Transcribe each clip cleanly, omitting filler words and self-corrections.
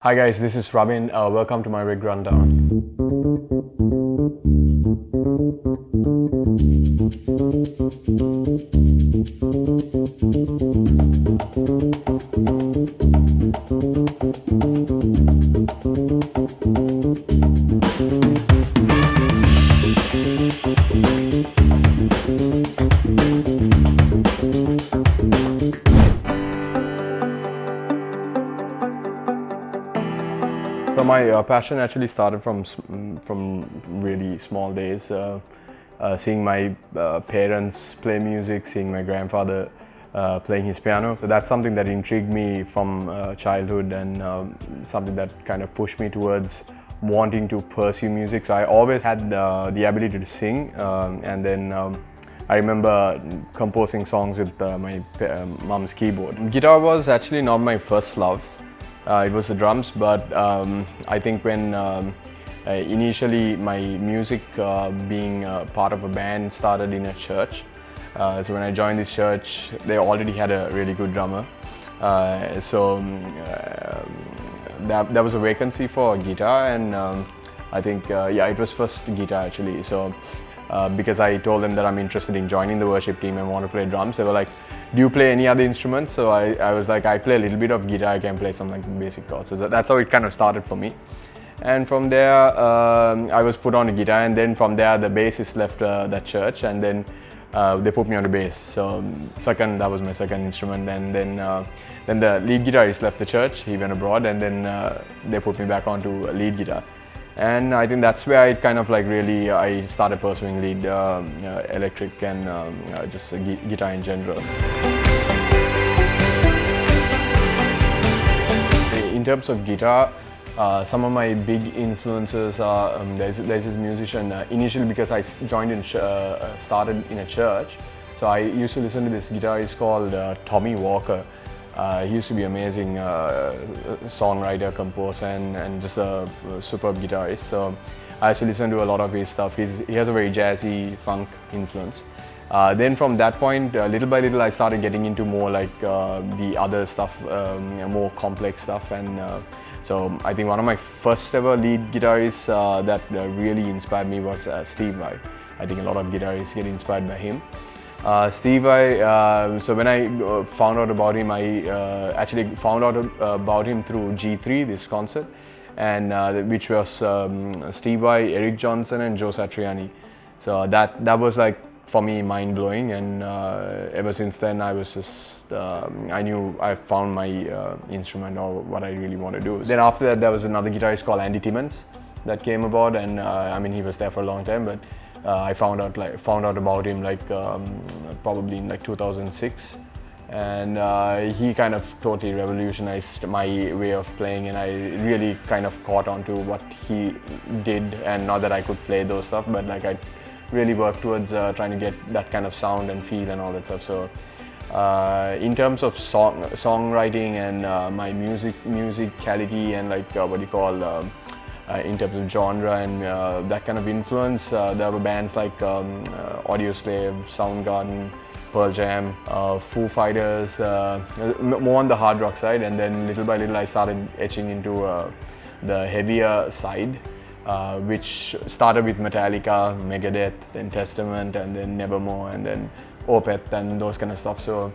Hi guys, this is Ravin. Welcome to my rig rundown. So my passion actually started from really small days. Seeing my parents play music, seeing my grandfather playing his piano. So that's something that intrigued me from childhood and something that kind of pushed me towards wanting to pursue music. So I always had the ability to sing, and then I remember composing songs with my mom's keyboard. Guitar was actually not my first love. It was the drums, but I think when initially my music being part of a band started in a church. So when I joined this church, they already had a really good drummer. There was a vacancy for a guitar, and I think it was first guitar actually. So because I told them that I'm interested in joining the worship team and want to play drums, they were like, do you play any other instruments? So I was like, I play a little bit of guitar, I can play some like basic chords. So that's how it kind of started for me. And from there, I was put on a guitar, and then from there the bassist left that church, and then they put me on the bass. So that was my second instrument, and then the lead guitarist left the church, he went abroad, and then they put me back onto lead guitar. And I think that's where I kind of like really I started pursuing lead electric and just guitar in general. In terms of guitar, some of my big influences are there's this musician. Initially, because I started in a church, so I used to listen to this guitarist called Tommy Walker. He used to be amazing songwriter, composer, and just a superb guitarist. So I used to listen to a lot of his stuff. He has a very jazzy funk influence. Then from that point, little by little, I started getting into more like the other stuff, more complex stuff. And so I think one of my first ever lead guitarists that really inspired me was Steve Vai. I think a lot of guitarists get inspired by him. Steve Vai, so when I found out about him, I actually found out about him through G3, this concert, and which was Steve Vai, Eric Johnson, and Joe Satriani. So that was like for me mind-blowing, and ever since then I was just I knew I found my instrument or what I really want to do. Then after that, there was another guitarist called Andy Timmons that came about, and I mean, he was there for a long time, but I found out about him like probably in like 2006, and he kind of totally revolutionized my way of playing, and I really kind of caught on to what he did. And not that I could play those stuff, but like I really worked towards trying to get that kind of sound and feel and all that stuff. So in terms of songwriting and my musicality and like what you call in terms of genre and that kind of influence, there were bands like Audioslave, Soundgarden, Pearl Jam, Foo Fighters, more on the hard rock side, and then little by little I started etching into the heavier side, which started with Metallica, Megadeth, then Testament, and then Nevermore, and then Opeth and those kind of stuff. So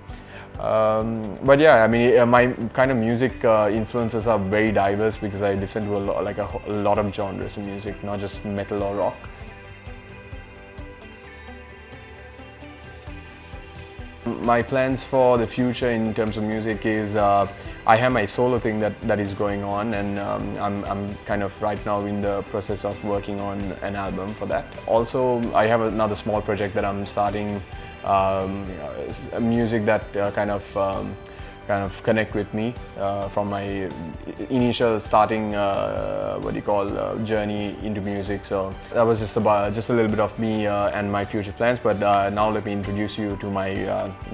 but yeah, I mean, my kind of music influences are very diverse because I listen to a lot of genres of music, not just metal or rock. My plans for the future in terms of music is I have my solo thing that is going on, and I'm kind of right now in the process of working on an album for that. Also, I have another small project that I'm starting, music that kind of connect with me from my initial starting journey into music. So that was just a little bit of me and my future plans. But now let me introduce you to my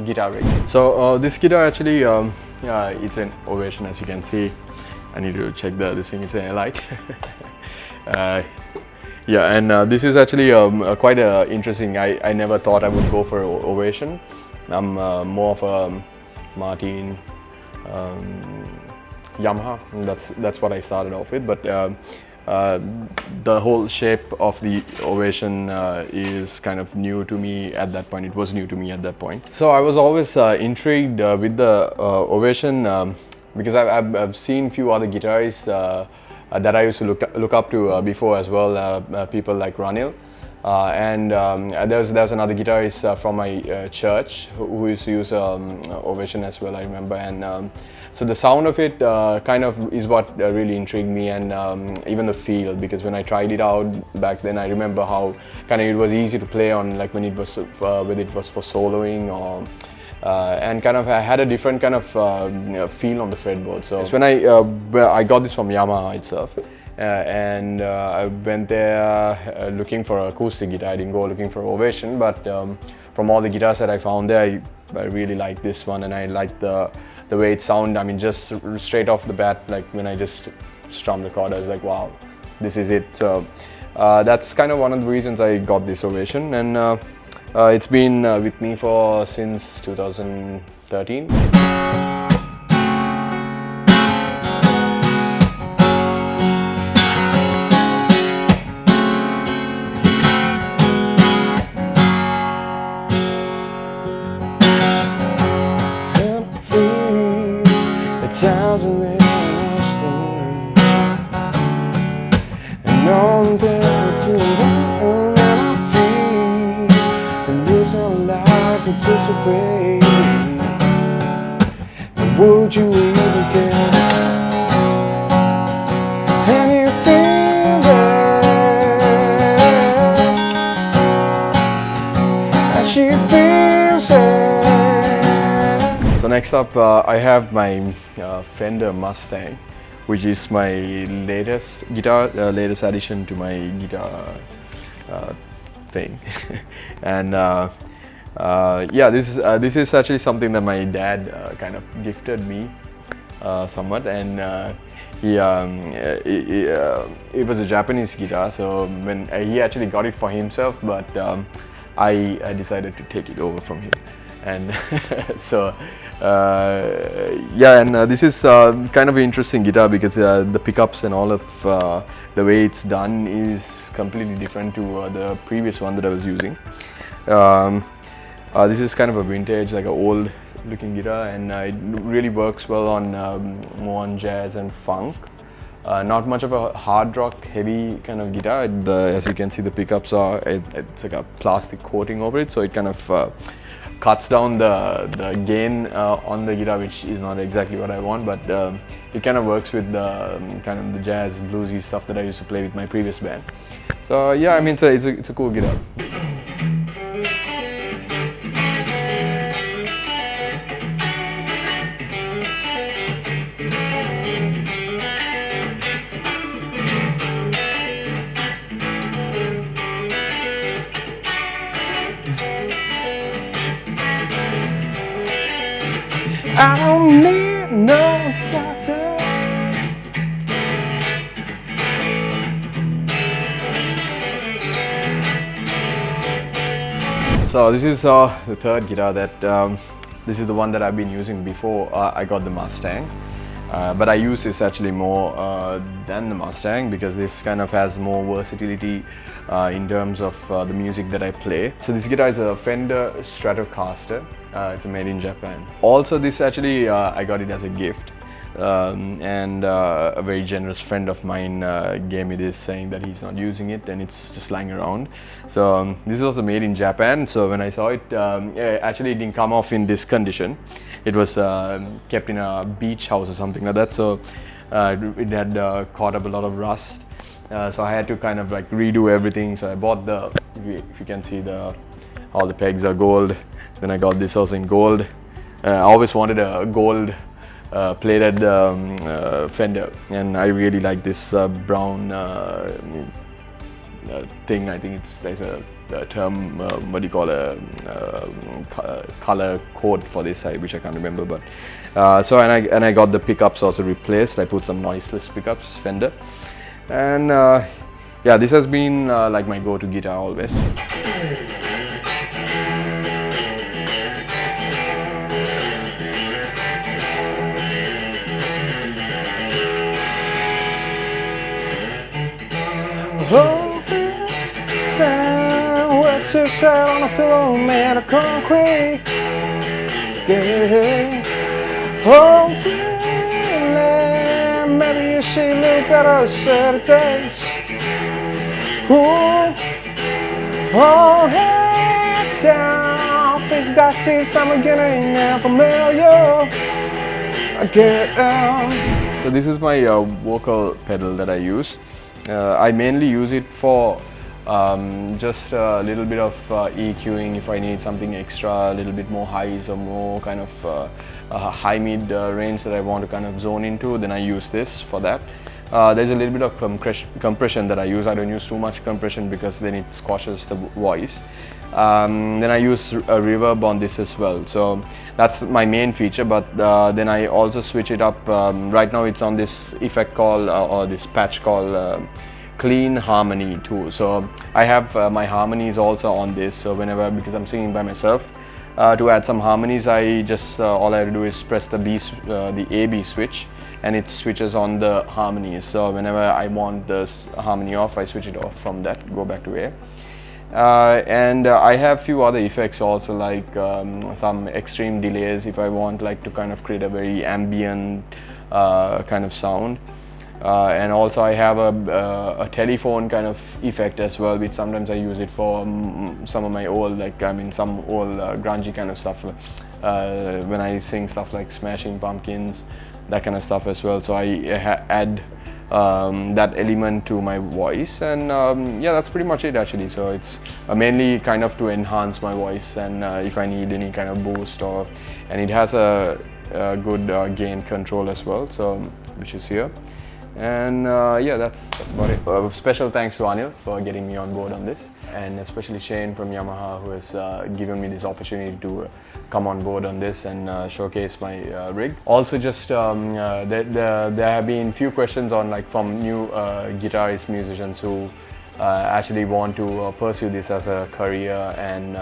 guitar rig. So this guitar actually it's an Ovation, as you can see. I need to check this thing. It's an Elite. Yeah, and this is actually quite interesting. I never thought I would go for Ovation. I'm more of a Martin, Yamaha. That's what I started off with, but the whole shape of the Ovation is kind of new to me at that point. It was new to me at that point. So I was always intrigued with the Ovation because I've seen few other guitarists that I used to look up to before as well, people like Ranil. There's another guitarist from my church who used to use Ovation as well, I remember. And so the sound of it kind of is what really intrigued me, and even the feel, because when I tried it out back then, I remember how kind of it was easy to play on, like when it was whether it was for soloing or and kind of I had a different kind of feel on the fretboard. So when I got this from Yamaha itself. I went there looking for an acoustic guitar. I didn't go looking for Ovation, but from all the guitars that I found there, I really liked this one, and I liked the way it sounded. I mean, just straight off the bat, like when I just strummed the chord, I was like, wow, this is it. So that's kind of one of the reasons I got this Ovation, and it's been with me since 2013. It sounds a little lost and on there to and I feel and these are lies anticipate. And would you even care? And you feel that she feels it. So next up, I have my Fender Mustang, which is my latest guitar, latest addition to my guitar thing. And yeah, this is actually something that my dad kind of gifted me somewhat, and it was a Japanese guitar. So when he actually got it for himself, but I decided to take it over from him. And so yeah, and this is kind of an interesting guitar because the pickups and all of the way it's done is completely different to the previous one that I was using. This is kind of a vintage, like an old looking guitar, and it really works well on more on jazz and funk. Not much of a hard rock heavy kind of guitar. As you can see, the pickups are it's like a plastic coating over it, so it kind of cuts down the gain on the guitar, which is not exactly what I want, but it kind of works with the kind of the jazz bluesy stuff that I used to play with my previous band. So yeah, I mean it's a cool guitar. I don't need no doctor. So this is the third guitar that this is the one that I've been using before I got the Mustang. But I use this actually more than the Mustang because this kind of has more versatility in terms of the music that I play. So this guitar is a Fender Stratocaster. It's made in Japan. Also, this actually I got it as a gift, and a very generous friend of mine gave me this, saying that he's not using it and it's just lying around. So this is also made in Japan. So when I saw it, actually it didn't come off in this condition. It was kept in a beach house or something like that. So it had caught up a lot of rust. So I had to kind of like redo everything. So I bought if you can see all the pegs are gold. Then I got this also in gold. I always wanted a gold plated Fender, and I really like this brown thing. I think there's a term, what do you call a color code for this, which I can't remember. But so and I got the pickups also replaced. I put some noiseless pickups, Fender, and yeah, this has been like my go-to guitar always. Oh, sound what's to sat on a pillow made of concrete. Yeah. Oh, feeling, maybe you see a little better set of days. Ooh. Oh, heads down, faces I see, I'm getting familiar. I get down. So this is my vocal pedal that I use. I mainly use it for just a little bit of EQing if I need something extra, a little bit more highs or more kind of high mid range that I want to kind of zone into, then I use this for that. There's a little bit of compression that I use. I don't use too much compression because then it squashes the voice. Then I use a reverb on this as well, so that's my main feature, but then I also switch it up. Right now it's on this effect called or this patch called Clean Harmony too. So I have my harmonies also on this, so whenever, because I'm singing by myself, to add some harmonies I just all I have to do is press the A-B switch and it switches on the harmonies. So whenever I want this harmony off, I switch it off from that, go back to A. And I have few other effects also, like some extreme delays if I want like to kind of create a very ambient kind of sound. And also I have a telephone kind of effect as well, which sometimes I use it for some of my old, like some old grungy kind of stuff, when I sing stuff like Smashing Pumpkins, that kind of stuff as well. So I add that element to my voice, and yeah, that's pretty much it actually. So it's mainly kind of to enhance my voice, and if I need any kind of boost, and it has a good gain control as well, so which is here. And yeah, that's about it. Special thanks to Anil for getting me on board on this, and especially Shane from Yamaha, who has given me this opportunity to come on board on this and showcase my rig. Also, just there have been few questions on from new guitarist musicians who actually want to pursue this as a career and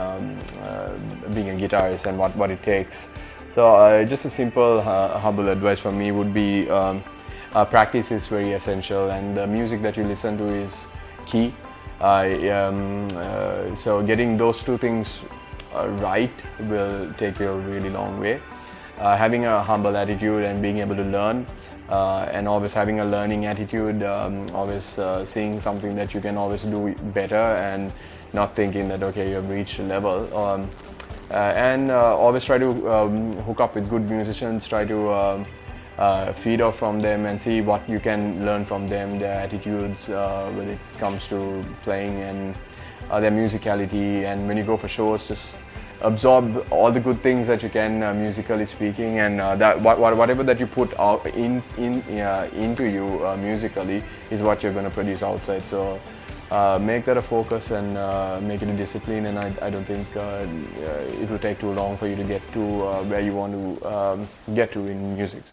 being a guitarist and what it takes. So just a simple humble advice from me would be, practice is very essential, and the music that you listen to is key. So getting those two things right will take you a really long way. Having a humble attitude and being able to learn, and always having a learning attitude, always seeing something that you can always do better and not thinking that okay, you have reached a level. And always try to hook up with good musicians, try to feed off from them and see what you can learn from them, their attitudes when it comes to playing, and their musicality. And when you go for shows, just absorb all the good things that you can musically speaking, and that whatever that you put out into you musically is what you're going to produce outside. So make that a focus and make it a discipline, and I don't think it will take too long for you to get to where you want to get to in music.